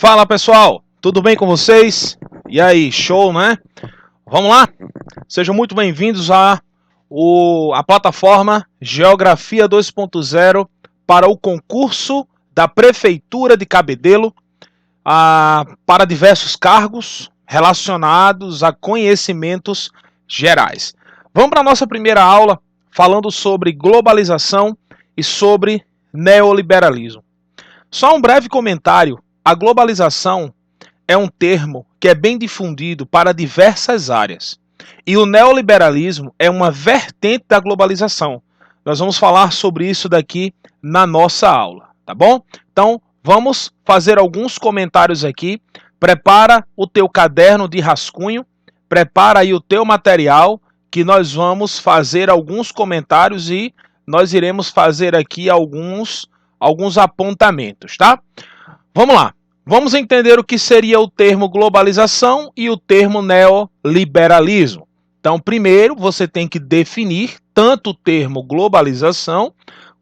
Fala pessoal, tudo bem com vocês? E aí, show, né? Vamos lá? Sejam muito bem-vindos à plataforma Geografia 2.0 para o concurso da Prefeitura de Cabedelo para diversos cargos relacionados a conhecimentos gerais. Vamos para a nossa primeira aula falando sobre globalização e sobre neoliberalismo. Só um breve comentário. A globalização é um termo que é bem difundido para diversas áreas. E o neoliberalismo é uma vertente da globalização. Nós vamos falar sobre isso daqui na nossa aula, tá bom? Então, vamos fazer alguns comentários aqui. Prepara o teu caderno de rascunho, prepara aí o teu material, que nós vamos fazer alguns comentários e nós iremos fazer aqui alguns apontamentos, tá? Vamos lá. Vamos entender o que seria o termo globalização e o termo neoliberalismo. Então, primeiro, você tem que definir tanto o termo globalização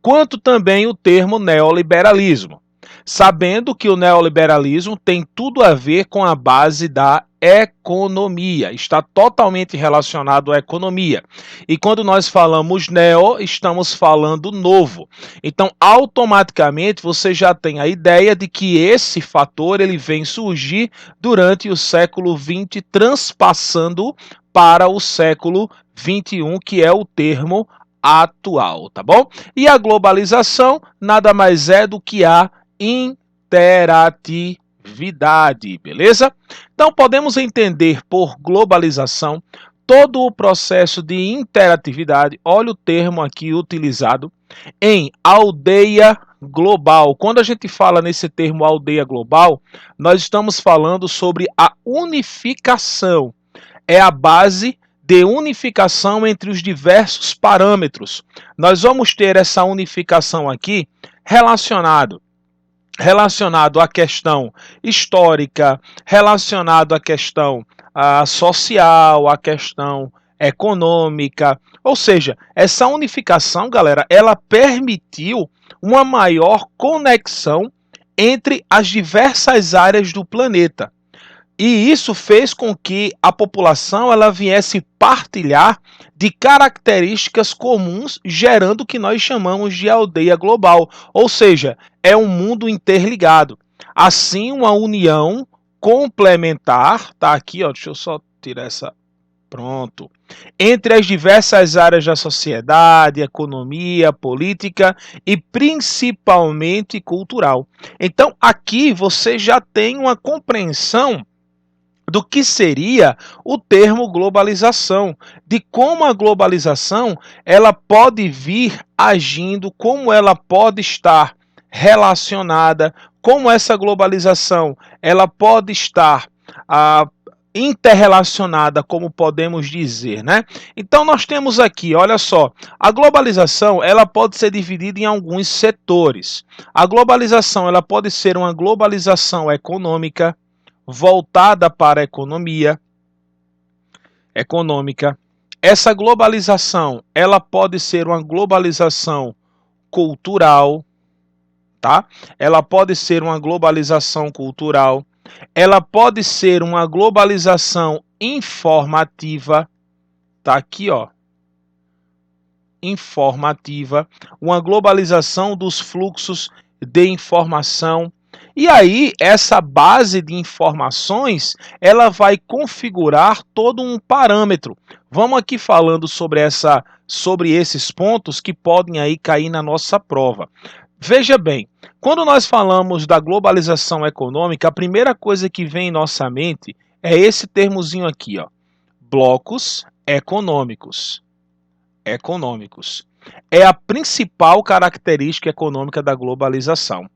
quanto também o termo neoliberalismo, sabendo que o neoliberalismo tem tudo a ver com a base da economia, está totalmente relacionado à economia. E quando nós falamos neo, estamos falando novo. Então, automaticamente, você já tem a ideia de que esse fator ele vem surgir durante o século XX, transpassando para o século XXI, que é o termo atual, tá bom? E a globalização nada mais é do que a interatividade, beleza? Então podemos entender por globalização todo o processo de interatividade, olha o termo aqui utilizado, em aldeia global. Quando a gente fala nesse termo aldeia global, nós estamos falando sobre a unificação. É a base de unificação entre os diversos parâmetros. Nós vamos ter essa unificação aqui relacionado à questão histórica, relacionado à questão social, à questão econômica. Ou seja, essa unificação, galera, ela permitiu uma maior conexão entre as diversas áreas do planeta. E isso fez com que a população ela viesse partilhar de características comuns, gerando o que nós chamamos de aldeia global. Ou seja, é um mundo interligado. Assim, uma união complementar, tá aqui, ó, deixa eu só tirar essa, pronto, entre as diversas áreas da sociedade, economia, política e principalmente cultural. Então, aqui você já tem uma compreensão do que seria o termo globalização, de como a globalização ela pode vir agindo, como ela pode estar relacionada, como essa globalização ela pode estar interrelacionada, como podemos dizer, né? Então nós temos aqui, olha só, a globalização ela pode ser dividida em alguns setores. A globalização ela pode ser uma globalização econômica, voltada para a econômica. Essa globalização, ela pode ser uma globalização cultural, tá? Ela pode ser uma globalização cultural, ela pode ser uma globalização informativa, tá aqui, ó. Informativa, uma globalização dos fluxos de informação. E aí, essa base de informações, ela vai configurar todo um parâmetro. Vamos aqui falando sobre esses pontos que podem aí cair na nossa prova. Veja bem, quando nós falamos da globalização econômica, a primeira coisa que vem em nossa mente é esse termozinho aqui, ó, blocos econômicos. É a principal característica econômica da globalização.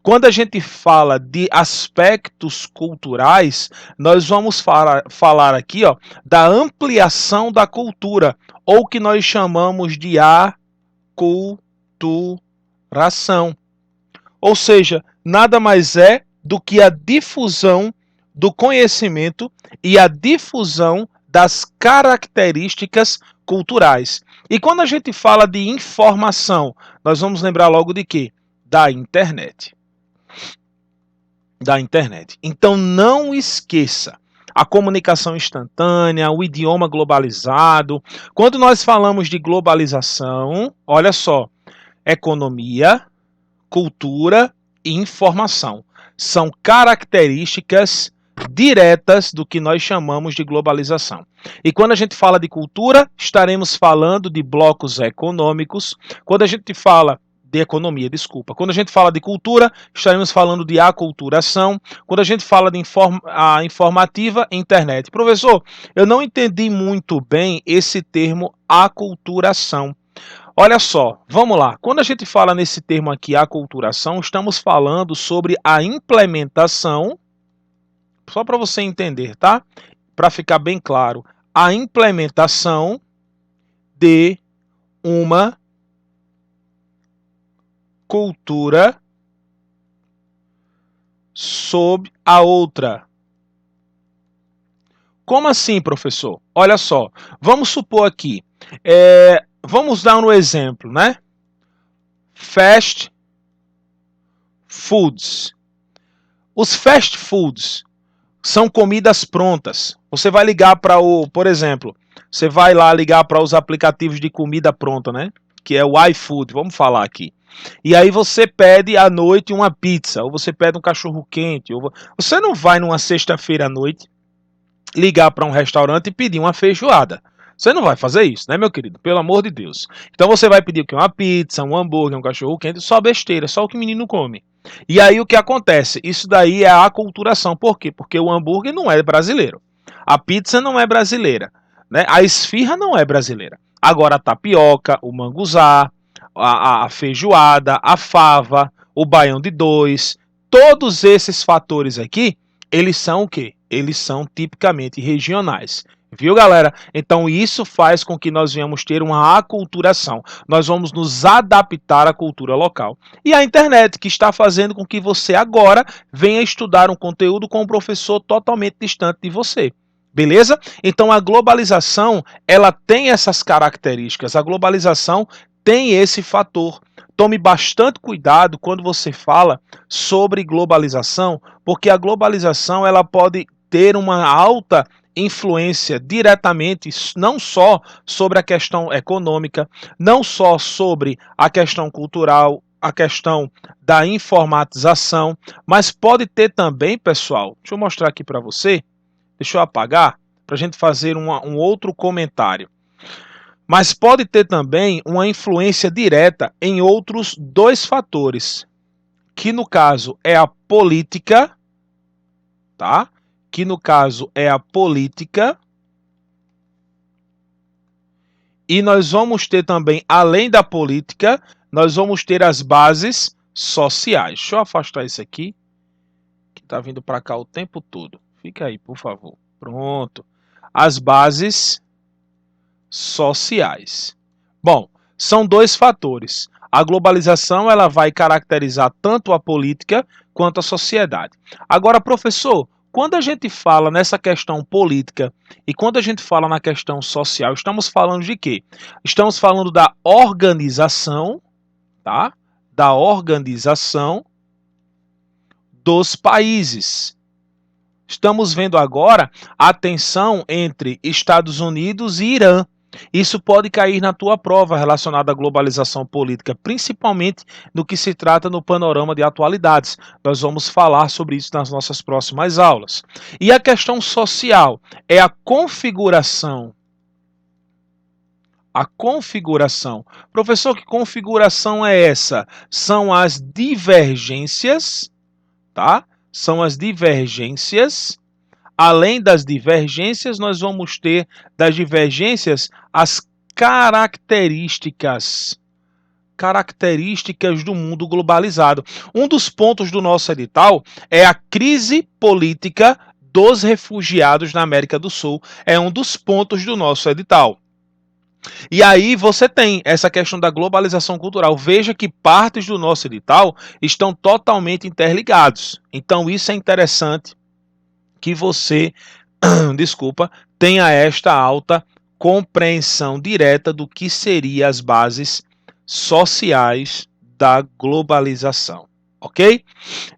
Quando a gente fala de aspectos culturais, nós vamos falar aqui, ó, da ampliação da cultura, ou que nós chamamos de aculturação. Ou seja, nada mais é do que a difusão do conhecimento e a difusão das características culturais. E quando a gente fala de informação, nós vamos lembrar logo de quê? Da internet. da internet. Então não esqueça a comunicação instantânea, o idioma globalizado. Quando nós falamos de globalização, olha só, economia, cultura e informação são características diretas do que nós chamamos de globalização. E quando a gente fala de cultura, estaremos falando de blocos econômicos. Quando a gente fala de economia, desculpa. Quando a gente fala de cultura, estaremos falando de aculturação. Quando a gente fala de informativa, internet. Professor, eu não entendi muito bem esse termo aculturação. Olha só, vamos lá. Quando a gente fala nesse termo aqui, aculturação, estamos falando sobre a implementação, só para você entender, tá? Para ficar bem claro, a implementação de uma cultura sob a outra. Como assim, professor? Olha só, vamos supor aqui, vamos dar um exemplo, né? Fast foods. Os fast foods são comidas prontas. Você vai ligar para por exemplo, você vai lá ligar para os aplicativos de comida pronta, né? Que é o iFood, vamos falar aqui. E aí você pede à noite uma pizza, ou você pede um cachorro quente. Você não vai numa sexta-feira à noite ligar para um restaurante e pedir uma feijoada. Você não vai fazer isso, né, meu querido? Pelo amor de Deus. Então você vai pedir o quê? Uma pizza, um hambúrguer, um cachorro quente, só besteira, só o que o menino come. E aí o que acontece? Isso daí é a aculturação. Por quê? Porque o hambúrguer não é brasileiro. A pizza não é brasileira, né? A esfirra não é brasileira. Agora a tapioca, o manguzá, a feijoada, a fava, o baião de dois, todos esses fatores aqui, eles são o quê? Eles são tipicamente regionais. Viu, galera? Então isso faz com que nós venhamos ter uma aculturação. Nós vamos nos adaptar à cultura local. E a internet, que está fazendo com que você agora venha estudar um conteúdo com um professor totalmente distante de você. Beleza? Então a globalização, ela tem essas características. A globalização tem esse fator. Tome bastante cuidado quando você fala sobre globalização, porque a globalização ela pode ter uma alta influência diretamente não só sobre a questão econômica, não só sobre a questão cultural, a questão da informatização, mas pode ter também, pessoal, deixa eu mostrar aqui para você, deixa eu apagar, para a gente fazer um outro comentário. Mas pode ter também uma influência direta em outros dois fatores, que no caso é a política, tá? Que no caso é a política, e nós vamos ter também, além da política, nós vamos ter as bases sociais. Deixa eu afastar isso aqui, que está vindo para cá o tempo todo. Fica aí, por favor. Pronto. As bases sociais. Bom, são dois fatores. A globalização ela vai caracterizar tanto a política quanto a sociedade. Agora, professor, quando a gente fala nessa questão política e quando a gente fala na questão social, estamos falando de quê? Estamos falando da organização, tá? Da organização dos países. Estamos vendo agora a tensão entre Estados Unidos e Irã. Isso pode cair na tua prova relacionada à globalização política, principalmente no que se trata no panorama de atualidades. Nós vamos falar sobre isso nas nossas próximas aulas. E a questão social é a configuração. A configuração. Professor, que configuração é essa? São as divergências, tá? São as divergências. Além das divergências, nós vamos ter das divergências as características do mundo globalizado. Um dos pontos do nosso edital é a crise política dos refugiados na América do Sul. É um dos pontos do nosso edital. E aí você tem essa questão da globalização cultural. Veja que partes do nosso edital estão totalmente interligados. Então isso é interessante que você, desculpa, tenha esta alta compreensão direta do que seriam as bases sociais da globalização. ok?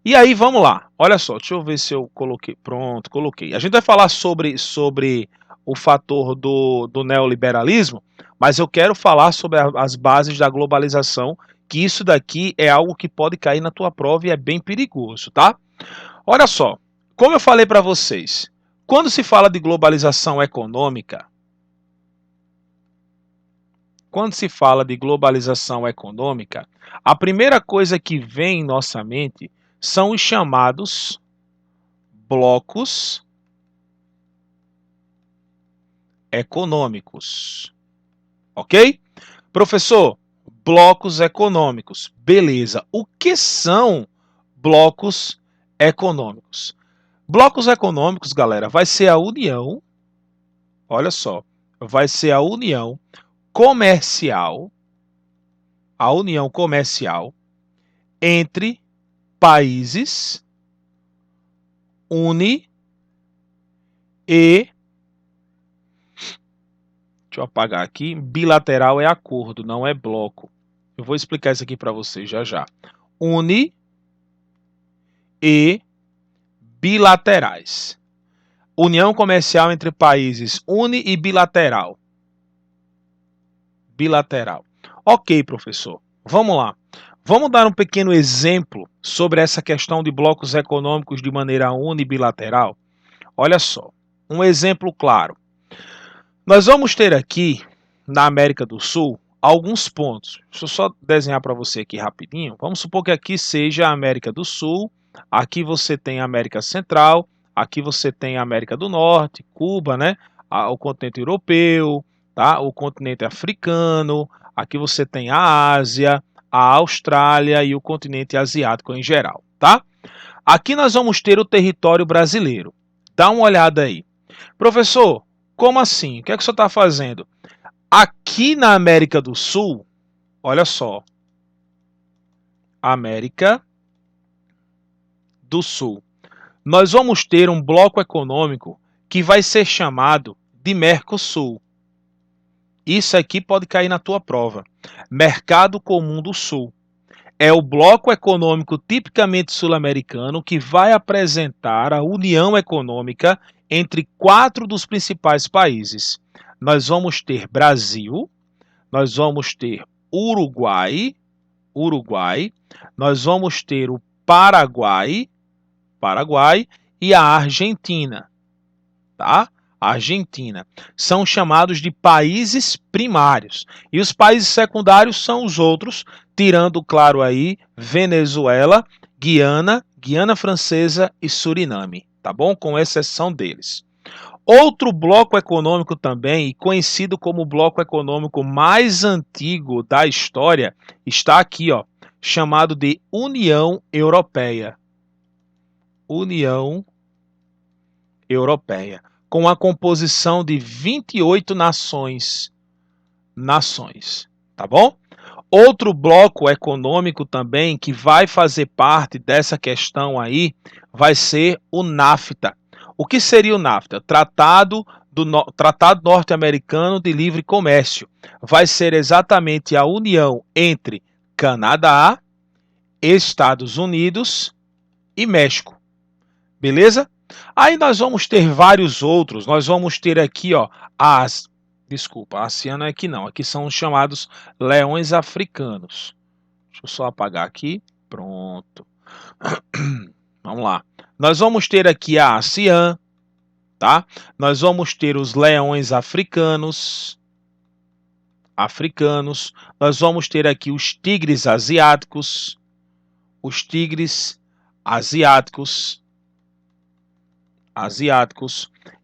E aí, vamos lá. Olha só, deixa eu ver se eu coloquei. Pronto, coloquei. A gente vai falar sobre o fator do neoliberalismo, mas eu quero falar sobre as bases da globalização, que isso daqui é algo que pode cair na tua prova e é bem perigoso, tá? Olha só, como eu falei para vocês, quando se fala de globalização econômica, a primeira coisa que vem em nossa mente são os chamados blocos econômicos, ok? Professor, blocos econômicos, beleza. O que são blocos econômicos? Blocos econômicos, galera, vai ser a união, olha só, vai ser comercial, a união comercial entre países e deixa eu apagar aqui, bilateral é acordo, não é bloco. Eu vou explicar isso aqui para vocês já já. Uni e bilaterais. União comercial entre países uni e bilateral. Bilateral. Ok, professor. Vamos lá. Vamos dar um pequeno exemplo sobre essa questão de blocos econômicos de maneira unibilateral? Olha só, um exemplo claro. Nós vamos ter aqui, na América do Sul, alguns pontos. Deixa eu só desenhar para você aqui rapidinho. Vamos supor que aqui seja a América do Sul, aqui você tem a América Central, aqui você tem a América do Norte, Cuba, né? O continente europeu, tá? O continente africano, aqui você tem a Ásia, a Austrália e o continente asiático em geral, tá? Aqui nós vamos ter o território brasileiro. Dá uma olhada aí. Professor, como assim? O que é que o senhor está fazendo? Aqui na América do Sul, olha só, América do Sul, nós vamos ter um bloco econômico que vai ser chamado de Mercosul. Isso aqui pode cair na tua prova. Mercado Comum do Sul. É o bloco econômico tipicamente sul-americano que vai apresentar a união econômica entre 4 dos principais países. Nós vamos ter Brasil, nós vamos ter Uruguai, nós vamos ter o Paraguai e a Argentina, tá? A Argentina. São chamados de países primários. E os países secundários são os outros, tirando, claro, aí, Venezuela, Guiana Francesa e Suriname, tá bom? Com exceção deles. Outro bloco econômico também, conhecido como o bloco econômico mais antigo da história, está aqui, ó, chamado de União Europeia. União Europeia, com a composição de 28 nações, tá bom? Outro bloco econômico também que vai fazer parte dessa questão aí vai ser o NAFTA. O que seria o NAFTA? Tratado Norte-Americano de Livre Comércio. Vai ser exatamente a união entre Canadá, Estados Unidos e México. Beleza? Aí nós vamos ter vários outros. Nós vamos ter aqui, ó, desculpa, a ASEAN não é aqui não. Aqui são os chamados leões africanos. Deixa eu só apagar aqui. Pronto. Vamos lá. Nós vamos ter aqui a ASEAN, tá? Nós vamos ter os leões africanos. Nós vamos ter aqui os tigres asiáticos.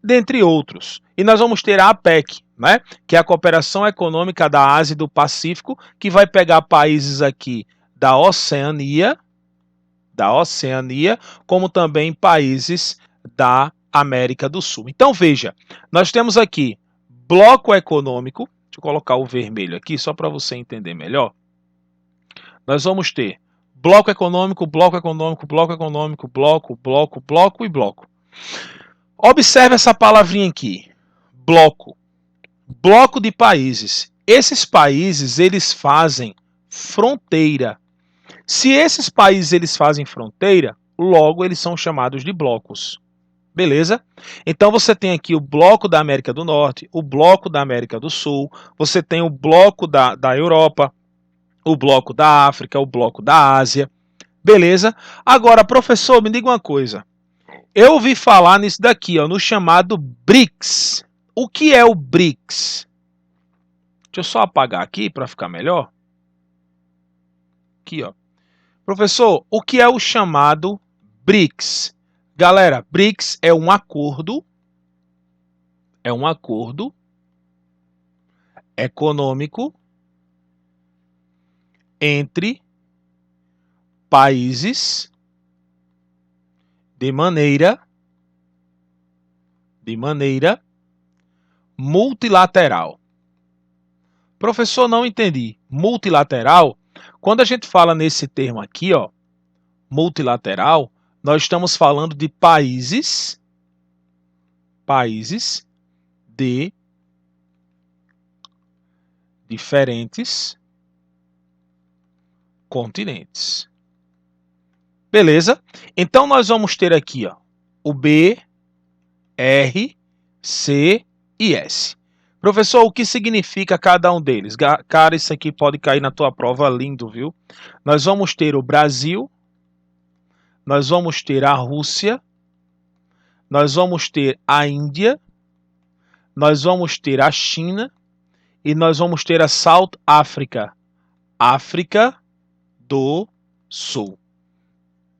Dentre outros. E nós vamos ter a APEC, né, que é a Cooperação Econômica da Ásia e do Pacífico, que vai pegar países aqui da Oceania, como também países da América do Sul. Então veja, nós temos aqui bloco econômico, deixa eu colocar o vermelho aqui só para você entender melhor. Nós vamos ter bloco econômico, bloco e bloco. Observe essa palavrinha aqui, bloco. Bloco de países. Esses países, eles fazem fronteira. Se esses países eles fazem fronteira, logo eles são chamados de blocos. Beleza? Então você tem aqui o bloco da América do Norte, o bloco da América do Sul, você tem o bloco da Europa, o bloco da África, o bloco da Ásia. Beleza? Agora, professor, me diga uma coisa. Eu ouvi falar nisso daqui, ó, no chamado BRICS. O que é o BRICS? Deixa eu só apagar aqui para ficar melhor. Aqui, ó. Professor, o que é o chamado BRICS? Galera, BRICS é um acordo econômico entre países de maneira multilateral. Professor, não entendi. Multilateral, quando a gente fala nesse termo aqui, ó, multilateral, nós estamos falando de países de diferentes continentes. Beleza? Então nós vamos ter aqui, ó, o B, R, C e S. Professor, o que significa cada um deles? Cara, isso aqui pode cair na tua prova, lindo, viu? Nós vamos ter o Brasil, nós vamos ter a Rússia, nós vamos ter a Índia, nós vamos ter a China e nós vamos ter a South Africa, África do Sul.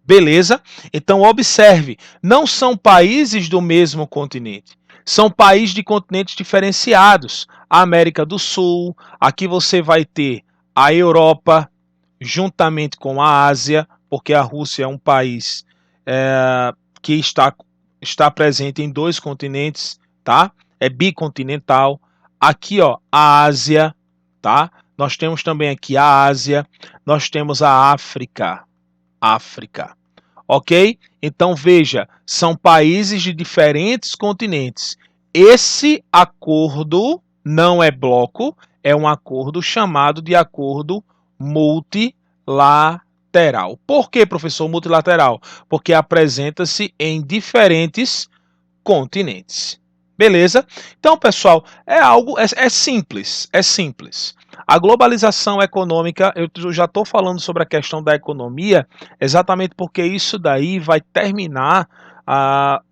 Beleza? Então observe, não são países do mesmo continente, são países de continentes diferenciados. A América do Sul, aqui você vai ter a Europa, juntamente com a Ásia, porque a Rússia é um país que está presente em 2 continentes, tá? É bicontinental. Aqui, ó, a Ásia, tá? Nós temos também aqui a Ásia, nós temos a África, ok? Então veja, são países de diferentes continentes. Esse acordo não é bloco, é um acordo chamado de acordo multilateral. Por que, professor, multilateral? Porque apresenta-se em diferentes continentes. Beleza? Então, pessoal, é simples, é simples. A globalização econômica, eu já estou falando sobre a questão da economia, exatamente porque isso daí vai terminar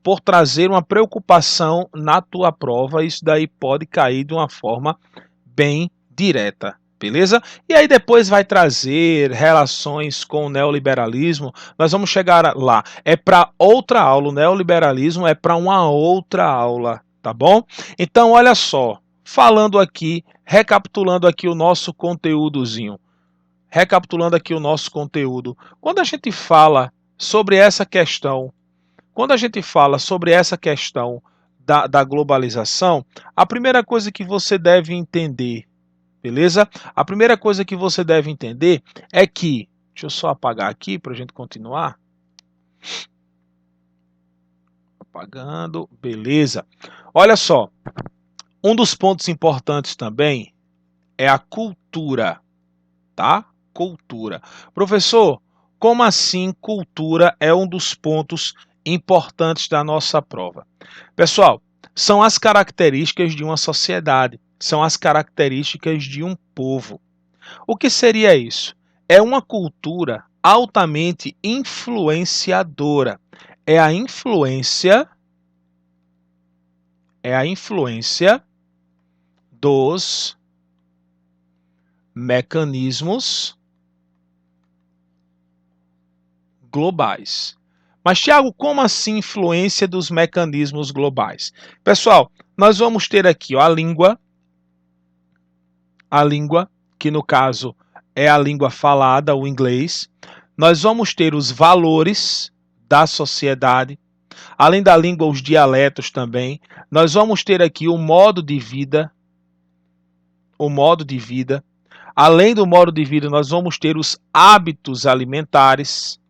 por trazer uma preocupação na tua prova, isso daí pode cair de uma forma bem direta. Beleza? E aí depois vai trazer relações com o neoliberalismo. Nós vamos chegar lá. É para outra aula. O neoliberalismo é para uma outra aula, tá bom? Então, olha só. Falando aqui, recapitulando aqui o nosso conteúdozinho. Recapitulando aqui o nosso conteúdo. Quando a gente fala sobre essa questão, da globalização, a primeira coisa que você deve entender, beleza? A primeira coisa que você deve entender é que, deixa eu só apagar aqui para a gente continuar. Apagando, beleza. Olha só, um dos pontos importantes também é a cultura, tá? Cultura. Professor, como assim cultura é um dos pontos importantes da nossa prova? Pessoal, são as características de uma sociedade, são as características de um povo. O que seria isso? É uma cultura altamente influenciadora. É a influência dos mecanismos globais. Mas, Thiago, como assim influência dos mecanismos globais? Pessoal, nós vamos ter aqui, ó, a língua, que no caso é a língua falada, o inglês. Nós vamos ter os valores da sociedade, além da língua, os dialetos também. Nós vamos ter aqui o modo de vida, Além do modo de vida, nós vamos ter os hábitos alimentares,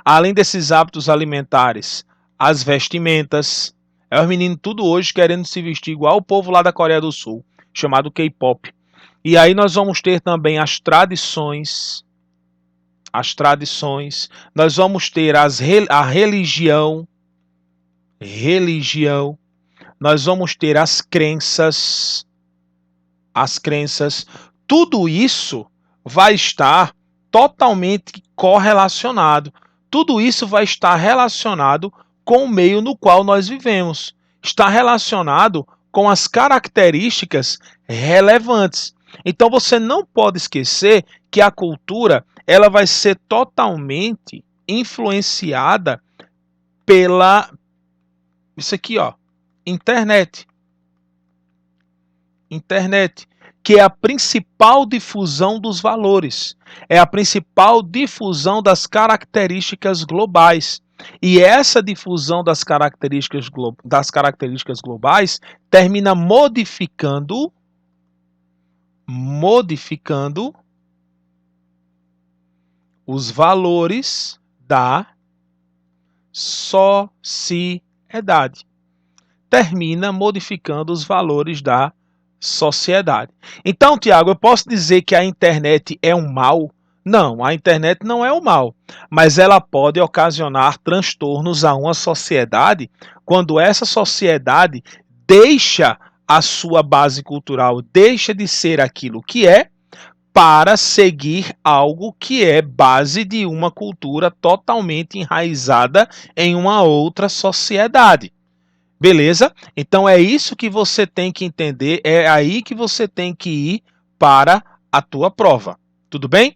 Além desses hábitos alimentares, as vestimentas, É os meninos tudo hoje querendo se vestir igual o povo lá da Coreia do Sul, chamado K-pop. E aí nós vamos ter também as tradições, nós vamos ter a religião, nós vamos ter as crenças, tudo isso vai estar totalmente correlacionado. Tudo isso vai estar relacionado com o meio no qual nós vivemos. Está relacionado com as características relevantes. Então você não pode esquecer que a cultura ela vai ser totalmente influenciada pela isso aqui, ó, internet, que é a principal difusão dos valores, é a principal difusão das características globais. E essa difusão das características globais termina modificando os valores da sociedade. Termina modificando os valores da sociedade. Então, Tiago, eu posso dizer que a internet é um mal? Não, a internet não é um mal, mas ela pode ocasionar transtornos a uma sociedade quando essa sociedade deixa a sua base cultural, deixa de ser aquilo que é, para seguir algo que é base de uma cultura totalmente enraizada em uma outra sociedade. Beleza? Então é isso que você tem que entender, é aí que você tem que ir para a tua prova. Tudo bem?